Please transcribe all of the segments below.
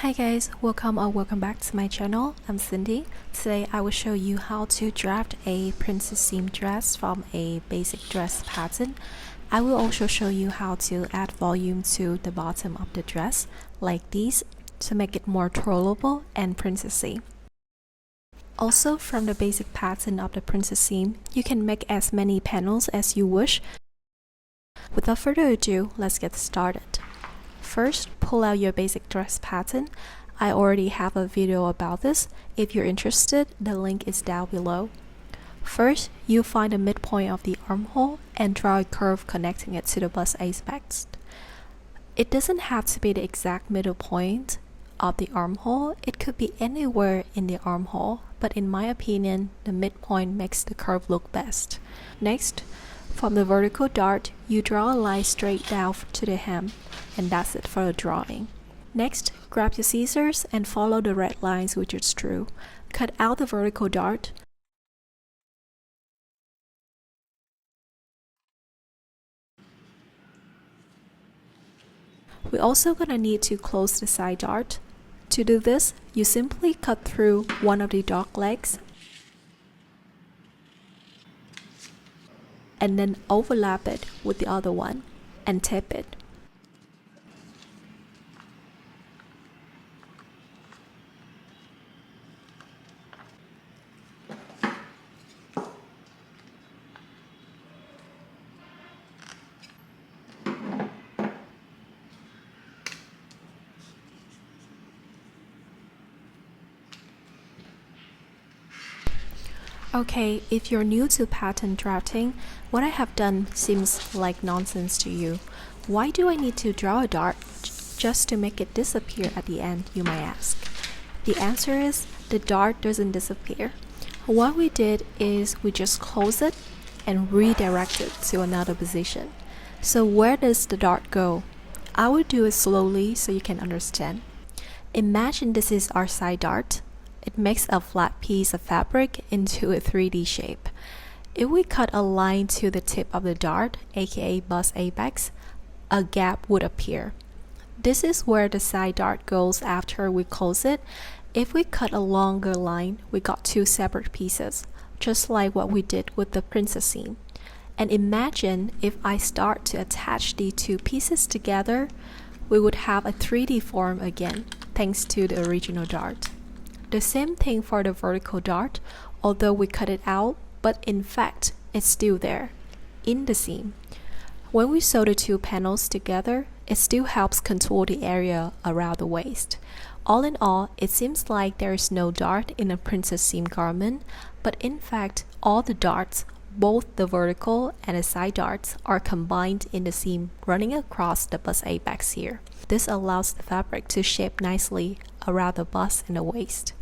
Hi guys, welcome back to my channel. I'm Cindy. Today I will show you how to draft a princess seam dress from a basic dress pattern. I will also show you how to add volume to the bottom of the dress like these to make it more twirlable and princessy. Also, from the basic pattern of the princess seam, you can make as many panels as you wish. Without further ado, let's get started. First, pull out your basic dress pattern. I already have a video about this. If you're interested, the link is down below. First, you find the midpoint of the armhole and draw a curve connecting it to the bust apex. It doesn't have to be the exact middle point of the armhole. It could be anywhere in the armhole, but in my opinion, the midpoint makes the curve look best. Next, from the vertical dart, you draw a line straight down to the hem, and that's it for the drawing. Next, grab your scissors and follow the red lines with your screw. Cut out the vertical dart. We're also gonna need to close the side dart. To do this, you simply cut through one of the dog legs and then overlap it with the other one and tape it. Okay, if you're new to pattern drafting, what I have done seems like nonsense to you. Why do I need to draw a dart just to make it disappear at the end, you might ask? The answer is the dart doesn't disappear. What we did is we just close it and redirect it to another position. So where does the dart go? I will do it slowly so you can understand. Imagine this is our side dart. It makes a flat piece of fabric into a 3D shape. If we cut a line to the tip of the dart, aka bust apex, a gap would appear. This is where the side dart goes after we close it. If we cut a longer line, we got two separate pieces, just like what we did with the princess seam. And imagine if I start to attach the two pieces together, we would have a 3D form again, thanks to the original dart. The same thing for the vertical dart, although we cut it out, but in fact, it's still there, in the seam. When we sew the two panels together, it still helps contour the area around the waist. All in all, it seems like there is no dart in a princess seam garment, but in fact, all the darts, both the vertical and the side darts, are combined in the seam running across the bust apex here. This allows the fabric to shape nicely around the bust and the waist.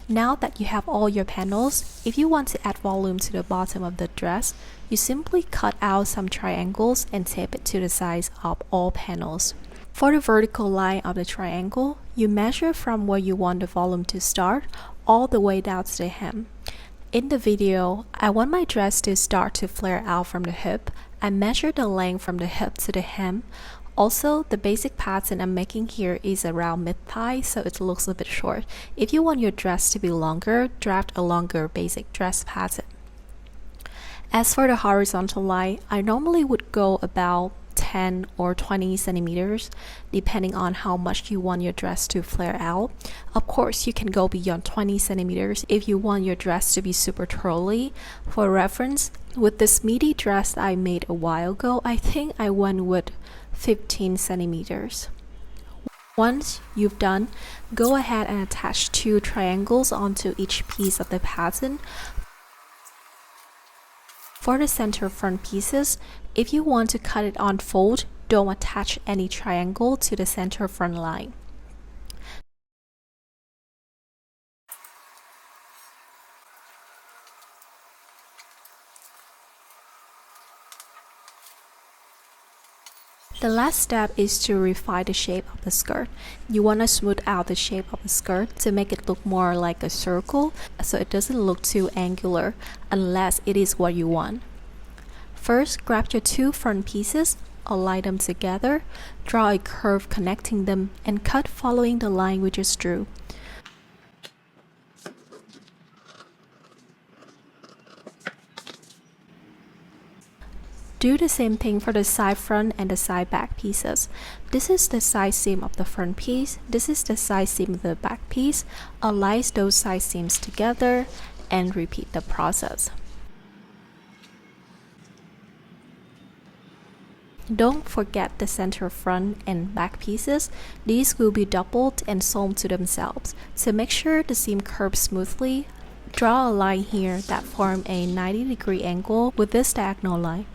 Now that you have all your panels, if you want to add volume to the bottom of the dress, you simply cut out some triangles and tape it to the sides of all panels. For the vertical line of the triangle, you measure from where you want the volume to start all the way down to the hem. In the video, I want my dress to start to flare out from the hip. I measure the length from the hip to the hem. Also, the basic pattern I'm making here is around mid-thigh, so it looks a bit short. If you want your dress to be longer, draft a longer basic dress pattern. As for the horizontal line, I normally would go about 10 or 20 centimeters, depending on how much you want your dress to flare out. Of course, you can go beyond 20 centimeters if you want your dress to be super twirly. For reference, with this midi dress I made a while ago, I think I went with 15 centimeters. Once you've done, go ahead and attach two triangles onto each piece of the pattern. For the center front pieces, if you want to cut it on fold, don't attach any triangle to the center front line. The last step is to refine the shape of the skirt. You want to smooth out the shape of the skirt to make it look more like a circle so it doesn't look too angular unless it is what you want. First, grab your two front pieces, align them together, draw a curve connecting them, and cut following the line we just drew. Do the same thing for the side front and the side back pieces. This is the side seam of the front piece, this is the side seam of the back piece. Align those side seams together and repeat the process. Don't forget the center front and back pieces. These will be doubled and sewn to themselves. To make sure the seam curves smoothly, draw a line here that forms a 90-degree angle with this diagonal line.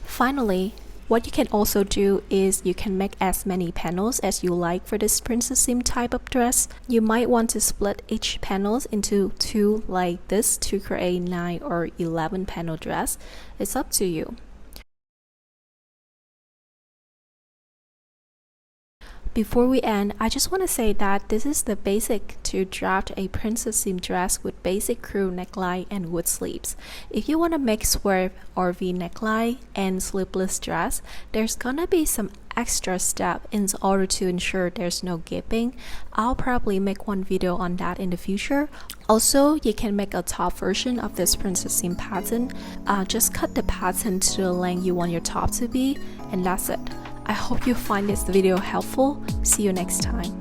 Finally, what you can also do is you can make as many panels as you like for this princess seam type of dress. You might want to split each panels into two like this to create 9 or 11 panel dress. It's up to you. Before we end, I just want to say that this is the basic to draft a princess seam dress with basic crew neckline and wood sleeves. If you want to make swerve or V neckline and sleeveless dress, there's gonna be some extra step in order to ensure there's no gaping. I'll probably make one video on that in the future. Also, you can make a top version of this princess seam pattern. Just cut the pattern to the length you want your top to be, and that's it. I hope you find this video helpful. See you next time.